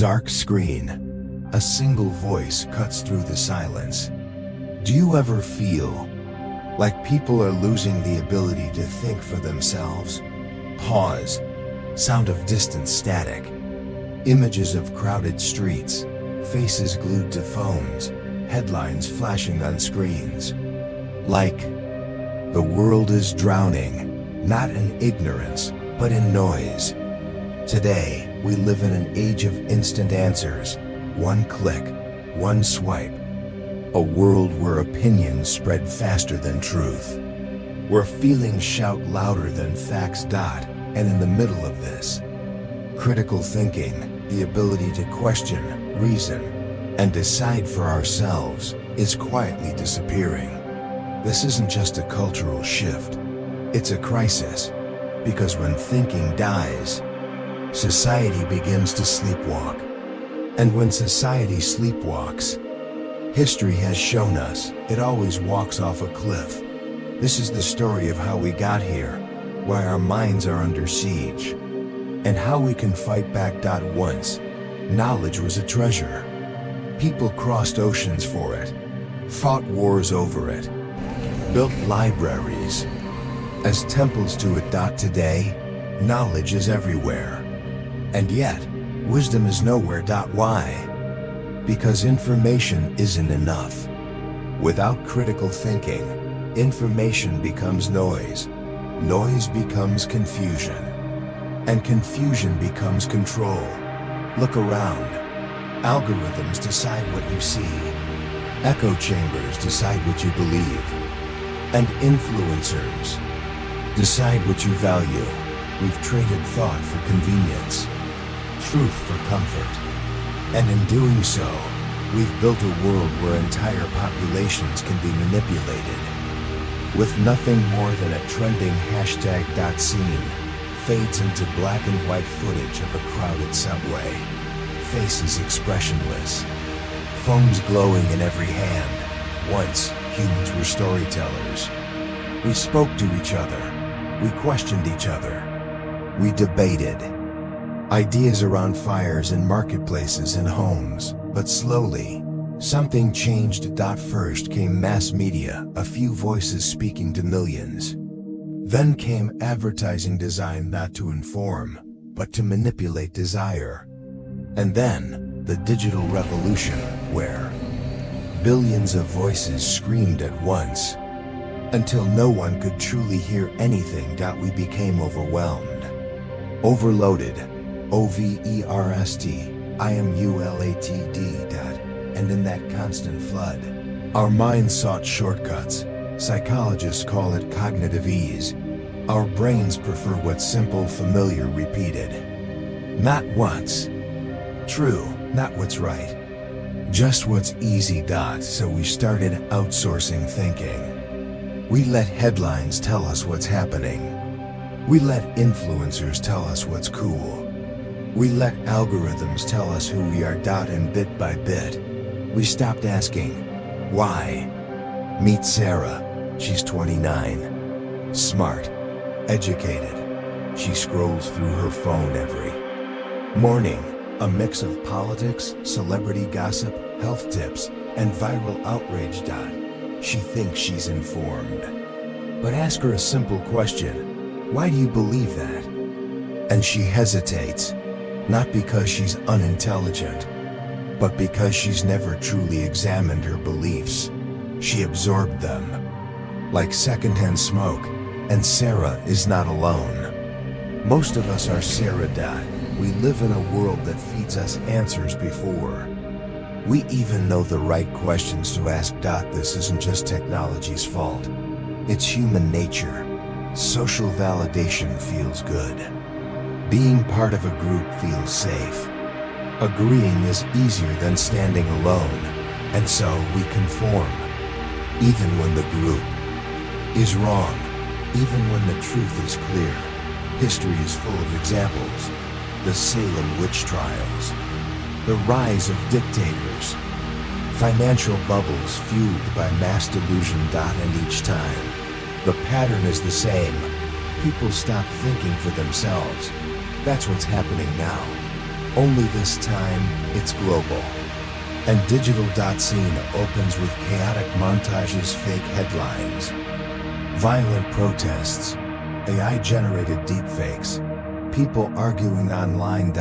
dark screen. A single voice cuts through the silence. Do you ever feel like people are losing the ability to think for themselves? Pause. Sound of distant static. Images of crowded streets. Faces glued to phones. Headlines flashing on screens. Like the world is drowning, not in ignorance, but in noise. Today, we live in an age of instant answers. One click, one swipe. A world where opinions spread faster than truth. Where feelings shout louder than facts. And in the middle of this, critical thinking, the ability to question, reason, and decide for ourselves, is quietly disappearing. This isn't just a cultural shift. It's a crisis. Because when thinking dies, society begins to sleepwalk. And when society sleepwalks, history has shown us it always walks off a cliff. This is the story of how we got here, why our minds are under siege, and how we can fight back. Once, knowledge was a treasure. People crossed oceans for it, fought wars over it, built libraries as temples to it. Today, knowledge is everywhere. And yet, wisdom is nowhere. Why? Because information isn't enough. Without critical thinking, information becomes noise. Noise becomes confusion. And confusion becomes control. Look around. Algorithms decide what you see. Echo chambers decide what you believe. And influencers decide what you value. We've traded thought for convenience, truth for comfort. And in doing so, we've built a world where entire populations can be manipulated. With nothing more than a trending hashtag. Scene fades into black and white footage of a crowded subway. Faces expressionless. Phones glowing in every hand. Once, humans were storytellers. We spoke to each other. We questioned each other. We debated ideas around fires in marketplaces and homes. But slowly, something changed. First came mass media, a few voices speaking to millions. Then came advertising designed not to inform, but to manipulate desire. And then, the digital revolution, where billions of voices screamed at once. Until no one could truly hear anything. We became overwhelmed. Overloaded. OVERST. And in that constant flood, our minds sought shortcuts. Psychologists call it cognitive ease. Our brains prefer what's simple, familiar, repeated. Not what's true, not what's right. Just what's easy. So we started outsourcing thinking. We let headlines tell us what's happening. We let influencers tell us what's cool. We let algorithms tell us who we are. And bit by bit, we stopped asking, why? Meet Sarah. She's 29. Smart. Educated. She scrolls through her phone every morning. A mix of politics, celebrity gossip, health tips, and viral outrage. She thinks she's informed. But ask her a simple question. Why do you believe that? And she hesitates. Not because she's unintelligent, but because she's never truly examined her beliefs. She absorbed them like secondhand smoke, and Sarah is not alone. Most of us are Sarah. We live in a world that feeds us answers before we even know the right questions to ask. This isn't just technology's fault. It's human nature. Social validation feels good. Being part of a group feels safe. Agreeing is easier than standing alone, and so we conform. Even when the group is wrong, even when the truth is clear. History is full of examples. The Salem witch trials, the rise of dictators, financial bubbles fueled by mass delusion. And each time, the pattern is the same. People stop thinking for themselves. That's what's happening now. Only this time, it's global. And digital scene opens with chaotic montages, fake headlines, violent protests, AI-generated deepfakes, people arguing online.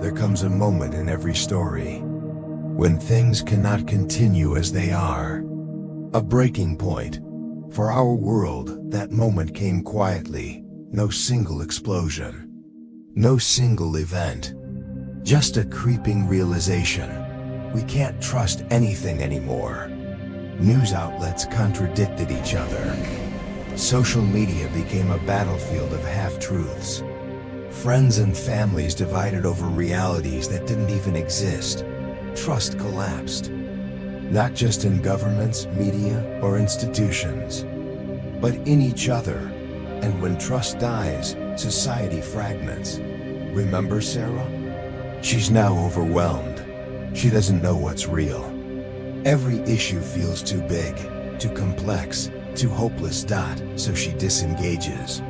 There comes a moment in every story when things cannot continue as they are. A breaking point. For our world, that moment came quietly. No single explosion. No single event. Just a creeping realization. We can't trust anything anymore. News outlets contradicted each other. Social media became a battlefield of half-truths. Friends and families divided over realities that didn't even exist. Trust collapsed. Not just in governments, media, or institutions, but in each other. And when trust dies, society fragments. Remember Sarah? She's now overwhelmed. She doesn't know what's real. Every issue feels too big, too complex, too hopeless. So she disengages,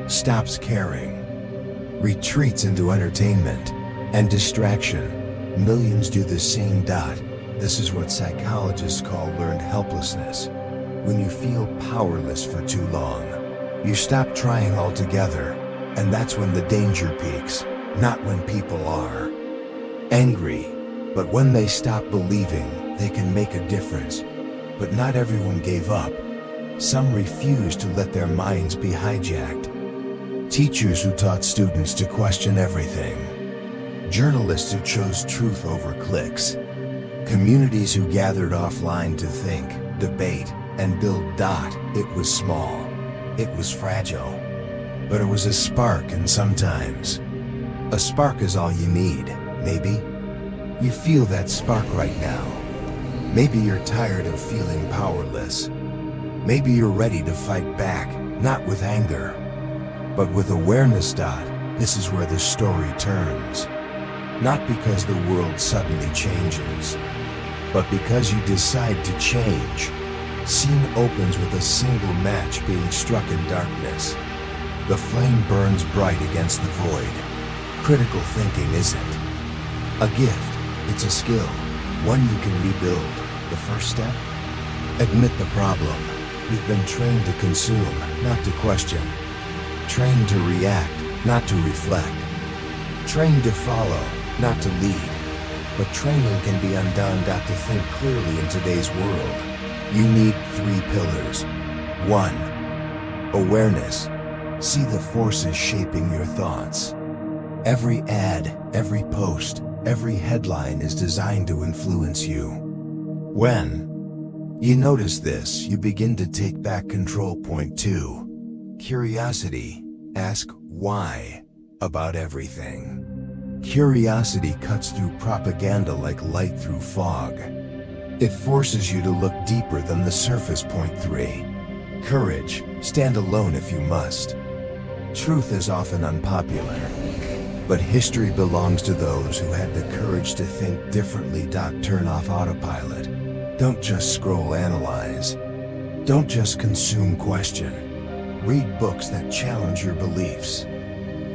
stops caring, retreats into entertainment and distraction. Millions do the same. This is what psychologists call learned helplessness. When you feel powerless for too long, you stop trying altogether, and that's when the danger peaks. Not when people are angry, but when they stop believing they can make a difference. But not everyone gave up. Some refused to let their minds be hijacked. Teachers who taught students to question everything. Journalists who chose truth over clicks. Communities who gathered offline to think, debate, and build. It was small. It was fragile. But it was a spark, and sometimes a spark is all you need. Maybe you feel that spark right now. Maybe you're tired of feeling powerless. Maybe you're ready to fight back, not with anger, but with awareness. This is where the story turns. Not because the world suddenly changes, but because you decide to change. Scene opens with a single match being struck in darkness. The flame burns bright against the void. Critical thinking isn't a gift, it's a skill, one you can rebuild. The first step? Admit the problem. You've been trained to consume, not to question. Trained to react, not to reflect. Trained to follow, not to lead. But training can be undone. To think clearly in today's world, you need 3 pillars. 1. Awareness. See the forces shaping your thoughts. Every ad, every post, every headline is designed to influence you. When you notice this, you begin to take back control. Point 2. Curiosity. Ask why about everything. Curiosity cuts through propaganda like light through fog. It forces you to look deeper than the surface. Point 3. Courage. Stand alone if you must. Truth is often unpopular, but history belongs to those who had the courage to think differently. Turn off autopilot. Don't just scroll, analyze. Don't just consume, question. Read books that challenge your beliefs.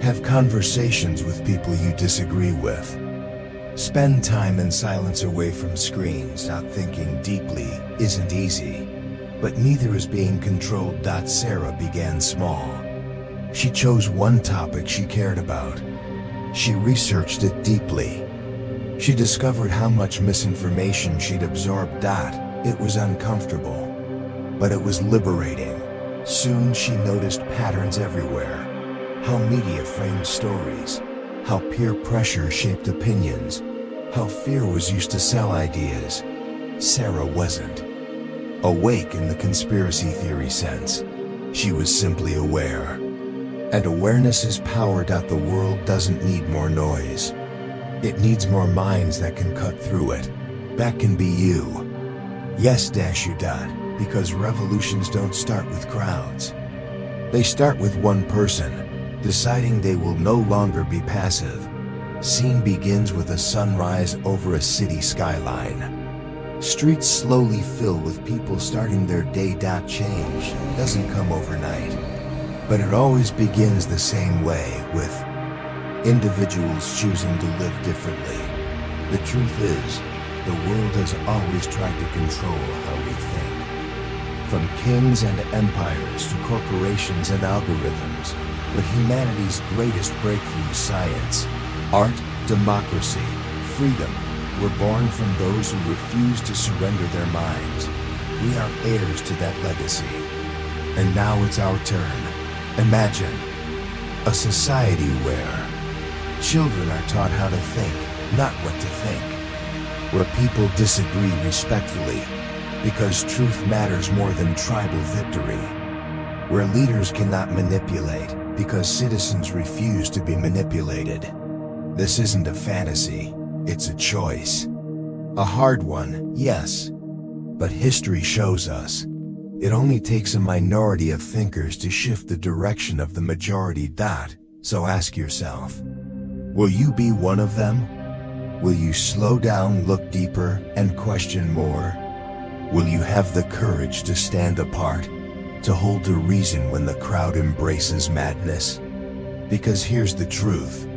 Have conversations with people you disagree with. Spend time in silence away from screens. Thinking deeply isn't easy, but neither is being controlled. Sarah began small. She chose one topic she cared about. She researched it deeply. She discovered how much misinformation she'd absorbed. It was uncomfortable, but it was liberating. Soon she noticed patterns everywhere. How media framed stories, how peer pressure shaped opinions, how fear was used to sell ideas. Sarah wasn't awake in the conspiracy theory sense. She was simply aware. And awareness is power. The world doesn't need more noise. It needs more minds that can cut through it. That can be you. Yes, you. Because revolutions don't start with crowds. They start with one person, deciding they will no longer be passive. Scene begins with a sunrise over a city skyline. Streets slowly fill with people starting their day. Change doesn't come overnight, but it always begins the same way, with individuals choosing to live differently. The truth is, the world has always tried to control how we think. From kings and empires to corporations and algorithms, but humanity's greatest breakthrough, science, art, democracy, freedom, were born from those who refused to surrender their minds. We are heirs to that legacy. And now it's our turn. Imagine a society where children are taught how to think, not what to think. Where people disagree respectfully, because truth matters more than tribal victory. Where leaders cannot manipulate, because citizens refuse to be manipulated. This isn't a fantasy, it's a choice. A hard one, yes. But history shows us, it only takes a minority of thinkers to shift the direction of the majority. So ask yourself, will you be one of them? Will you slow down, look deeper, and question more? Will you have the courage to stand apart, to hold to reason when the crowd embraces madness? Because here's the truth,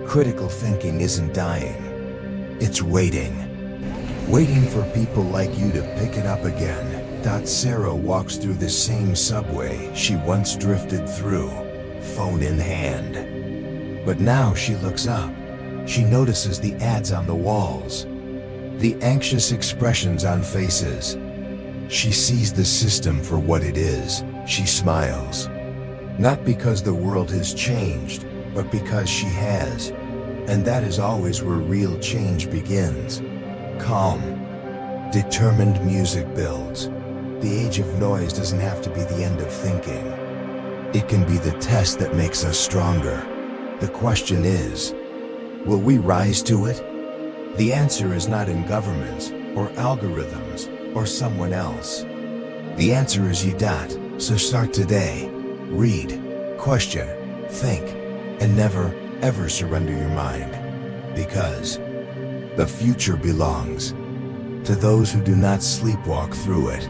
critical thinking isn't dying, it's waiting. Waiting for people like you to pick it up again. Sarah walks through the same subway she once drifted through, phone in hand. But now she looks up. She notices the ads on the walls, the anxious expressions on faces. She sees the system for what it is. She smiles. Not because the world has changed, but because she has. And that is always where real change begins. Calm, determined music builds. The age of noise doesn't have to be the end of thinking. It can be the test that makes us stronger. The question is, will we rise to it? The answer is not in governments, or algorithms, or someone else. The answer is you. So start today. Read, question, think, and never, ever surrender your mind. Because the future belongs to those who do not sleepwalk through it.